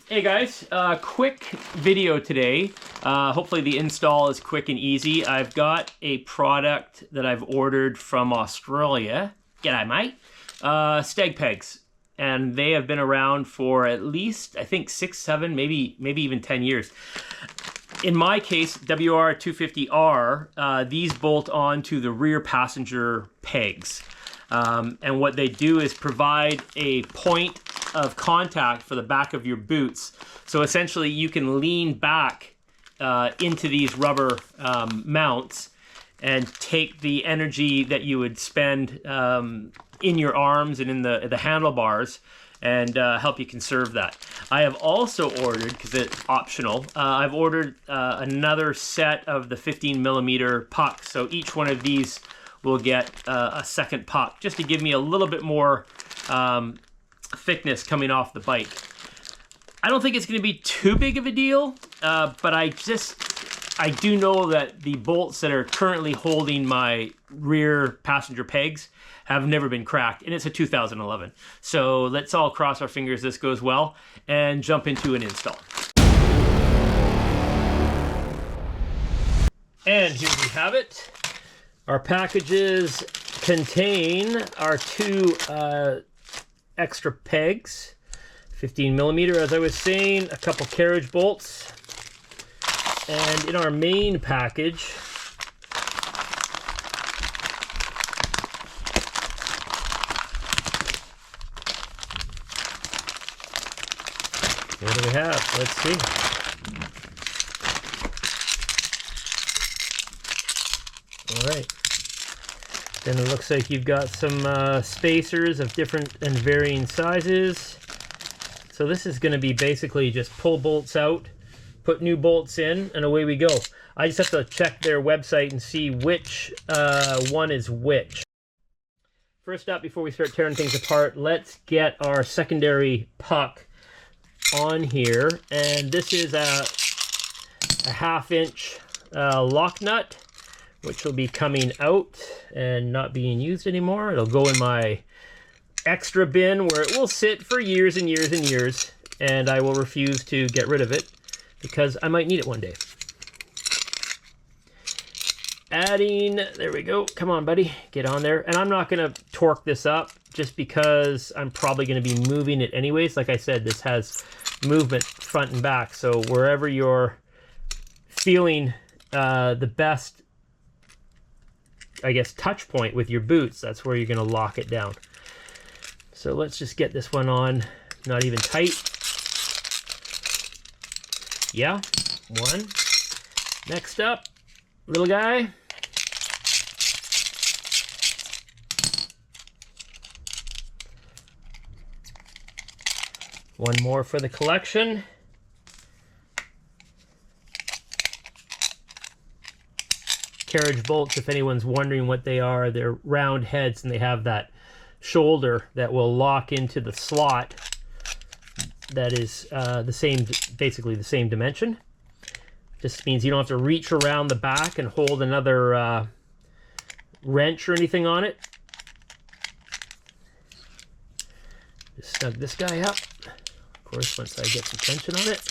Hey guys, quick video today. Hopefully the install is quick and easy. I've got a product that I've ordered from Australia. G'day mate. Steg Pegz. And they have been around for at least, I think 6, 7, maybe even 10 years. In my case, WR250R, these bolt on to the rear passenger pegs. And what they do is provide a point of contact for the back of your boots. So essentially you can lean back into these rubber mounts and take the energy that you would spend in your arms and in the handlebars and help you conserve that. I have also ordered, because it's optional, I've ordered another set of the 15mm pucks. So each one of these will get a second puck, just to give me a little bit more thickness coming off the bike. I don't think it's going to be too big of a deal, but I do know that the bolts that are currently holding my rear passenger pegs have never been cracked, and it's a 2011. So let's all cross our fingers this goes well and jump into an install. And here we have it. Our packages contain our two extra pegs, 15mm, as I was saying, a couple carriage bolts, and in our main package, what do we have? Let's see. All right. Then it looks like you've got some spacers of different and varying sizes. So this is going to be basically just pull bolts out, put new bolts in, and away we go. I just have to check their website and see which one is which. First up, before we start tearing things apart, let's get our secondary puck on here. And this is a 1/2-inch lock nut, which will be coming out and not being used anymore. It'll go in my extra bin where it will sit for years and years and years, and I will refuse to get rid of it because I might need it one day. Adding, there we go. Come on, buddy, get on there. And I'm not gonna torque this up just because I'm probably gonna be moving it anyways. Like I said, this has movement front and back. So wherever you're feeling the best, I guess, touch point with your boots, that's where you're going to lock it down. So let's just get this one on, not even tight. Yeah, one. Next up, little guy. One more for the collection. Carriage bolts, if anyone's wondering what they are, they're round heads and they have that shoulder that will lock into the slot that is basically the same dimension. Just means you don't have to reach around the back and hold another wrench or anything on it. Just snug this guy up, of course, once I get some tension on it.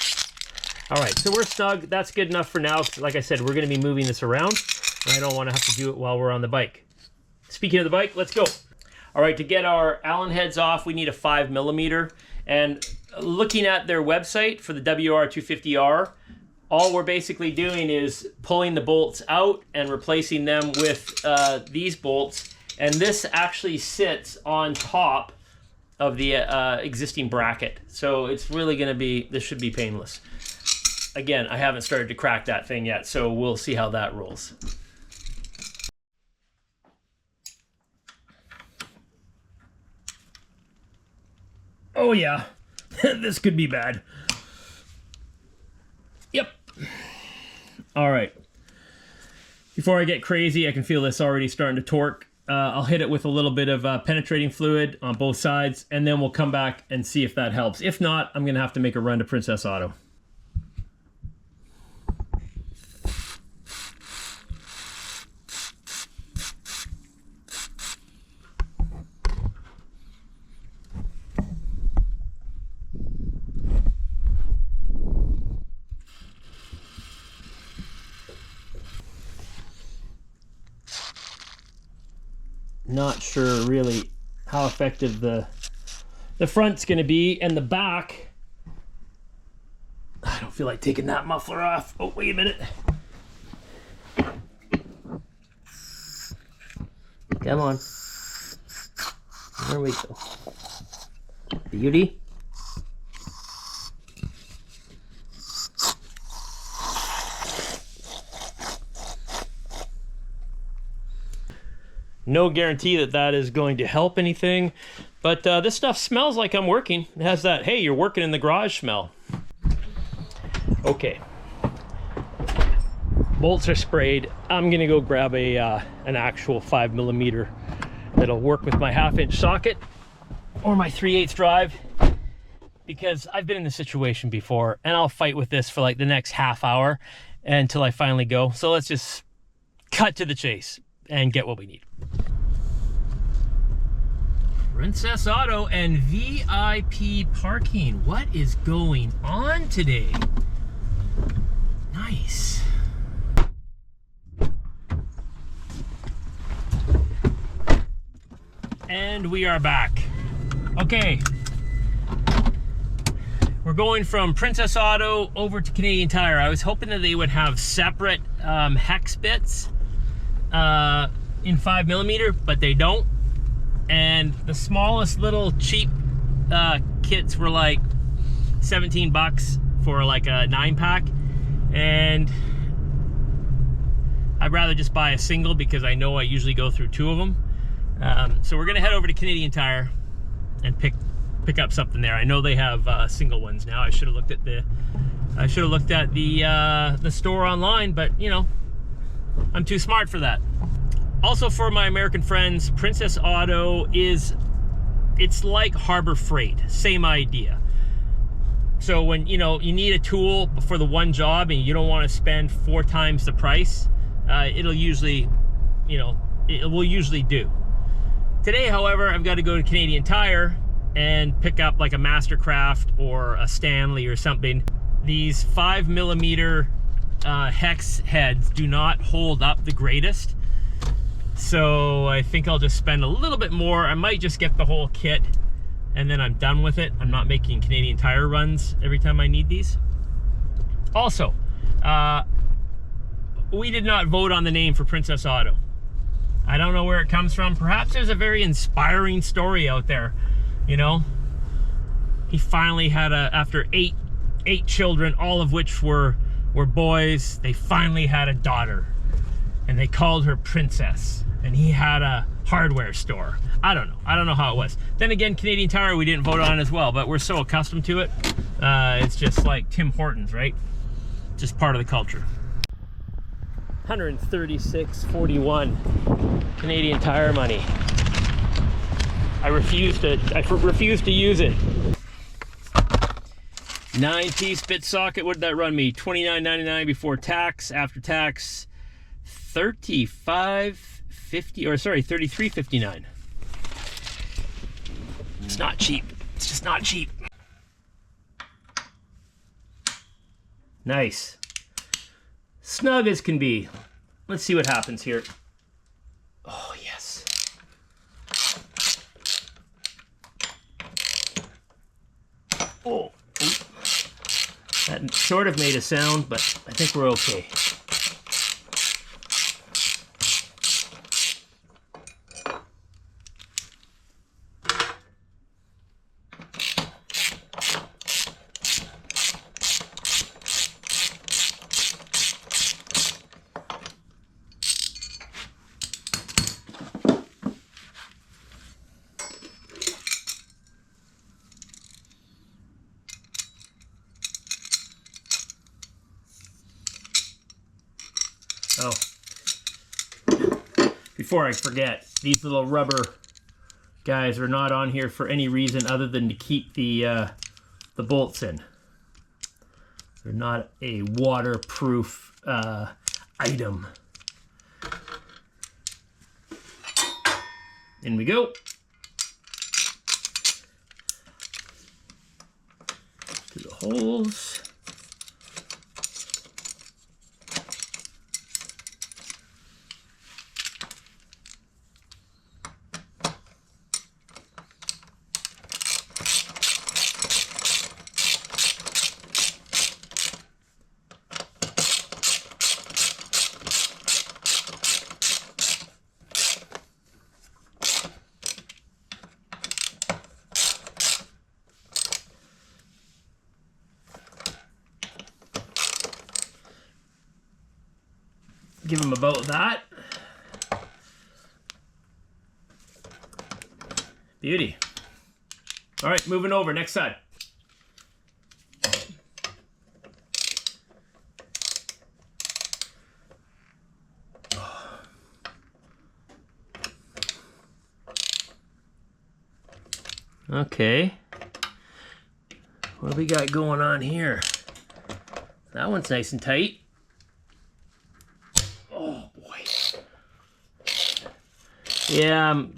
All right, so we're snug. That's good enough for now. Like I said, we're going to be moving this around. I don't want to have to do it while we're on the bike. Speaking of the bike, let's go. All right, to get our Allen heads off, we need a 5mm. And looking at their website for the WR250R, all we're basically doing is pulling the bolts out and replacing them with these bolts. And this actually sits on top of the existing bracket. So it's really going to be, this should be painless. Again, I haven't started to crack that thing yet, so we'll see how that rolls. Oh yeah, this could be bad. Yep. All right. Before I get crazy, I can feel this already starting to torque. I'll hit it with a little bit of penetrating fluid on both sides, and then we'll come back and see if that helps. If not, I'm gonna have to make a run to Princess Auto. not sure really how effective the front's going to be, and the back, I don't feel like taking that muffler off. Oh, wait a minute. Come on. There we go. Beauty. No guarantee that that is going to help anything, but this stuff smells like I'm working. It has that, hey, you're working in the garage smell. Okay. Bolts are sprayed. I'm gonna go grab a an actual 5mm that'll work with my 1/2-inch socket or my 3/8 drive, because I've been in this situation before and I'll fight with this for like the next half hour until I finally go. So let's just cut to the chase and get what we need. Princess Auto and VIP parking. What is going on today? Nice. And we are back. Okay. We're going from Princess Auto over to Canadian Tire. I was hoping that they would have separate hex bits in 5mm, but they don't. And the smallest little cheap kits were like 17 bucks for like a 9-pack, and I'd rather just buy a single because I know I usually go through 2 of them. So we're gonna head over to Canadian Tire and pick up something there. I know they have single ones now. I should have looked at the store online, but you know, I'm too smart for that. Also, for my American friends, Princess Auto it's like Harbor Freight, same idea. So when you need a tool for the one job and you don't want to spend 4 times the price, it'll usually, it will usually do. Today, however, I've got to go to Canadian Tire and pick up like a Mastercraft or a Stanley or something. These 5mm hex heads do not hold up the greatest. So I think I'll just spend a little bit more. I might just get the whole kit and then I'm done with it. I'm not making Canadian Tire runs every time I need these. Also, we did not vote on the name for Princess Auto. I don't know where it comes from. Perhaps there's a very inspiring story out there. He finally had after eight children, all of which were boys, they finally had a daughter. And they called her Princess. And he had a hardware store. I don't know how it was. Then again, Canadian Tire we didn't vote on as well, but we're so accustomed to it. It's just like Tim Hortons, right? Just part of the culture. 136.41 Canadian Tire money. I refuse to use it. 9-piece bit socket. What did that run me? $29.99 before tax. After tax, $35.50, or sorry, $33.59. It's not cheap. It's just not cheap. Nice. Snug as can be. Let's see what happens here. Oh, yes. Oh. That sort of made a sound, but I think we're okay. Oh, before I forget, these little rubber guys are not on here for any reason other than to keep the bolts in. They're not a waterproof item. In we go. To the holes. give them about that. Beauty. All right, moving over, next side. Okay. What do we got going on here? That one's nice and tight. Oh boy. Yeah, I'm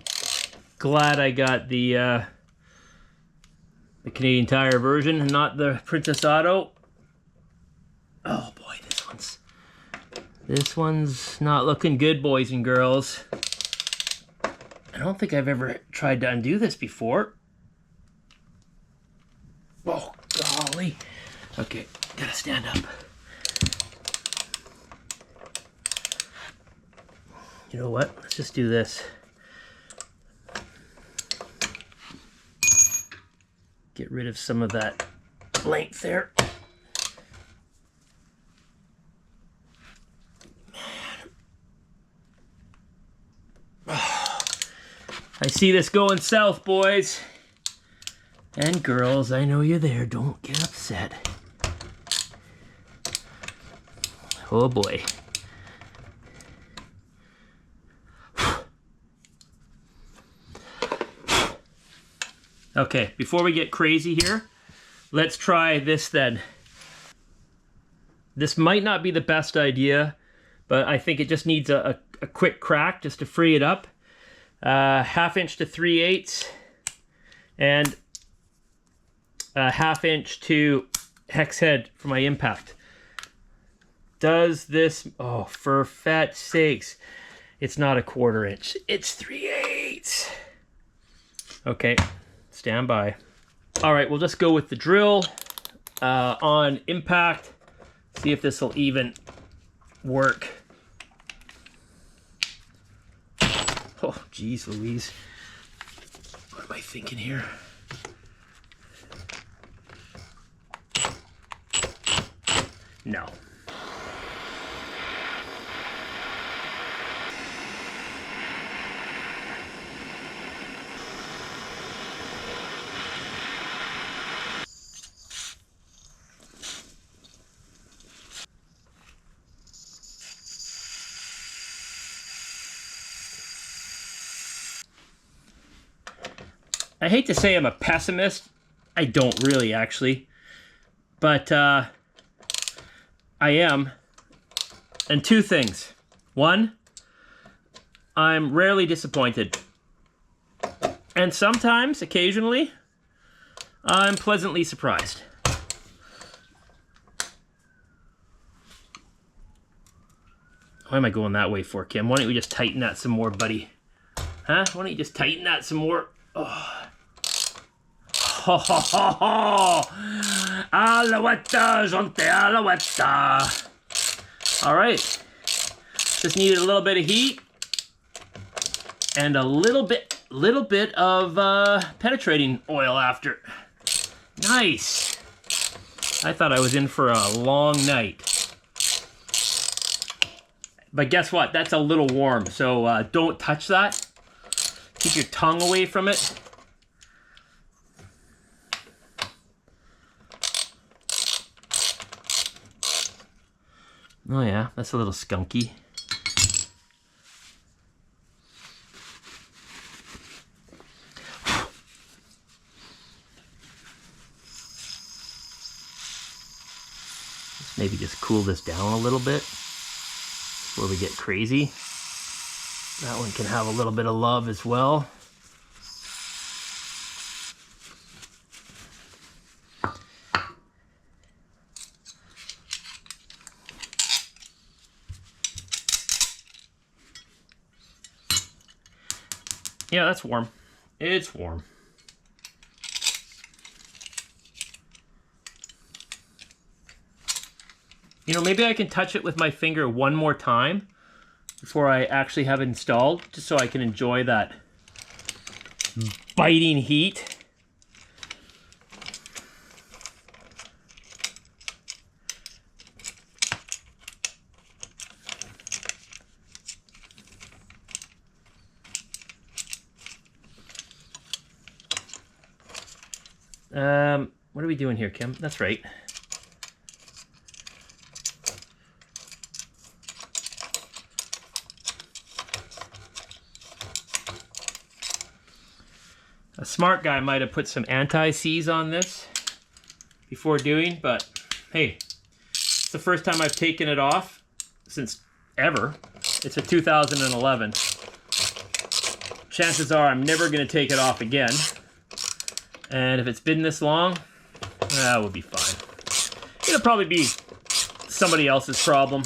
glad I got the Canadian Tire version and not the Princess Auto. Oh boy, this one's not looking good, boys and girls. I don't think I've ever tried to undo this before. Oh, golly. Okay, gotta stand up. You know what? Let's just do this. Get rid of some of that length there. I see this going south, boys. And girls, I know you're there. Don't get upset. Oh boy. Okay, before we get crazy here, let's try this then. This might not be the best idea, but I think it just needs a quick crack just to free it up. 1/2 inch to 3/8, and a 1/2 inch to hex head for my impact. Does this, oh, for fat sakes, it's not a 1/4 inch, it's 3/8. Okay, stand by. All right, we'll just go with the drill on impact, see if this will even work. Oh, geez Louise. What am I thinking here? No. I hate to say I'm a pessimist. I don't really, actually. But I am. And 2 things. 1, I'm rarely disappointed. And sometimes, occasionally, I'm pleasantly surprised. Why am I going that way for, Kim? Why don't we just tighten that some more, buddy? Huh? Why don't you just tighten that some more? Oh. Ho ho ho ho! Alouette, jonte alouette. All right. Just needed a little bit of heat and a little bit of penetrating oil after. Nice. I thought I was in for a long night. But guess what? That's a little warm, so don't touch that. Keep your tongue away from it. Oh yeah, that's a little skunky. Let's maybe just cool this down a little bit before we get crazy. That one can have a little bit of love as well. Yeah, that's warm. It's warm. You know, maybe I can touch it with my finger one more time before I actually have it installed, just so I can enjoy that biting heat. What are we doing here, Kim? That's right. A smart guy might have put some anti-seize on this before doing, but hey, it's the first time I've taken it off since ever. It's a 2011. Chances are I'm never going to take it off again. And if it's been this long, that will be fine. It'll probably be somebody else's problem.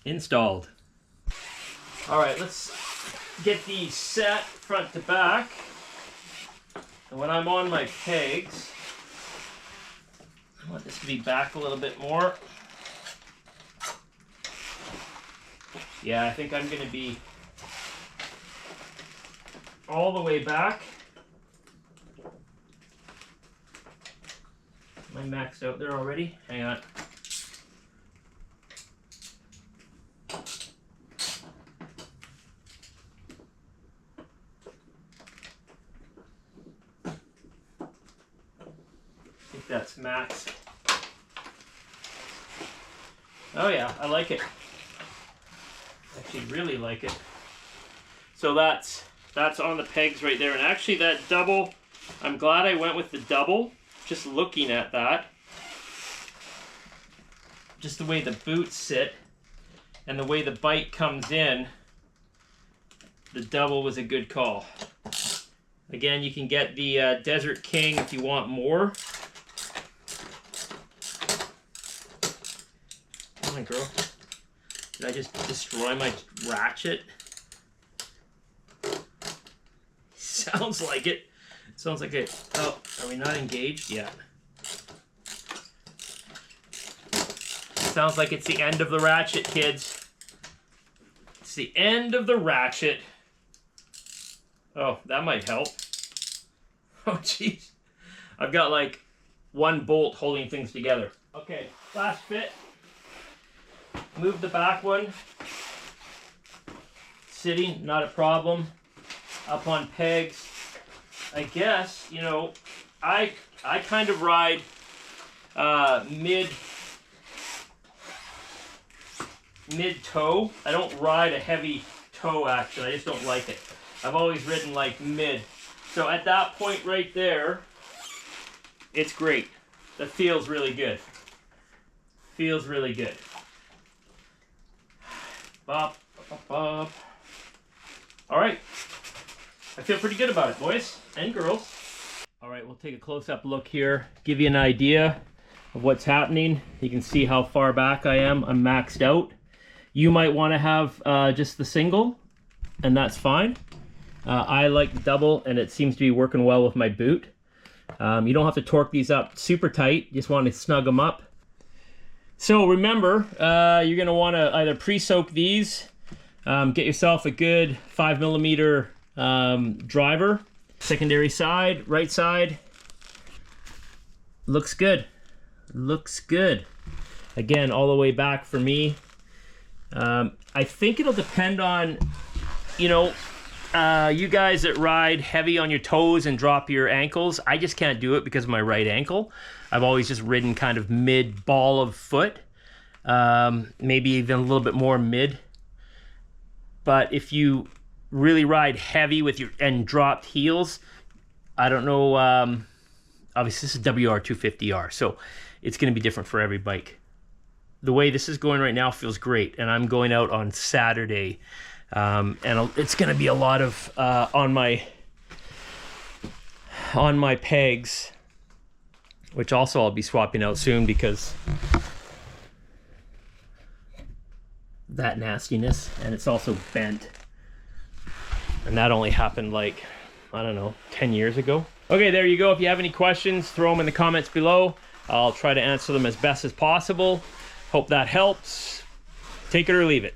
Installed. All right, let's get these set front to back. And when I'm on my pegs, I want this to be back a little bit more. Yeah, I think I'm going to be all the way back. Am I maxed out there already? Hang on. That's max. Oh yeah, I like it. Actually really like it. So that's on the pegs right there. And actually that double, I'm glad I went with the double, just looking at that. Just the way the boots sit and the way the bite comes in, the double was a good call. Again, you can get the Desert King if you want more. Come on, girl. Did I just destroy my ratchet? Sounds like it. Sounds like it. Oh, are we not engaged yet? Sounds like it's the end of the ratchet, kids. It's the end of the ratchet. Oh, that might help. Oh, jeez. I've got like one bolt holding things together. Okay, last fit. Move the back one. Sitting, not a problem. Up on pegs. I guess, you know, I kind of ride mid-toe. I don't ride a heavy toe, actually. I just don't like it. I've always ridden like mid. So at that point right there, it's great. That feels really good. Feels really good. Bop, bop, bop. All right. I feel pretty good about it, boys and girls. All right, we'll take a close-up look here, give you an idea of what's happening. You can see how far back I am. I'm maxed out. You might want to have just the single, and that's fine. I like the double, and it seems to be working well with my boot. You don't have to torque these up super tight. You just want to snug them up. So remember, you're going to want to either pre-soak these, get yourself a good 5mm driver. Secondary side, right side. Looks good. Looks good. Again, all the way back for me. I think it'll depend on, you know, you guys that ride heavy on your toes and drop your ankles. I just can't do it because of my right ankle. I've always just ridden kind of mid ball of foot. Maybe even a little bit more mid. But if you really ride heavy with your and dropped heels, I don't know, obviously this is WR250R, so it's going to be different for every bike. The way this is going right now feels great, and I'm going out on Saturday, and it's going to be a lot of on my pegs, which also I'll be swapping out soon because that nastiness, and it's also bent. And that only happened like, I don't know, 10 years ago. Okay, there you go. If you have any questions, throw them in the comments below. I'll try to answer them as best as possible. Hope that helps. Take it or leave it.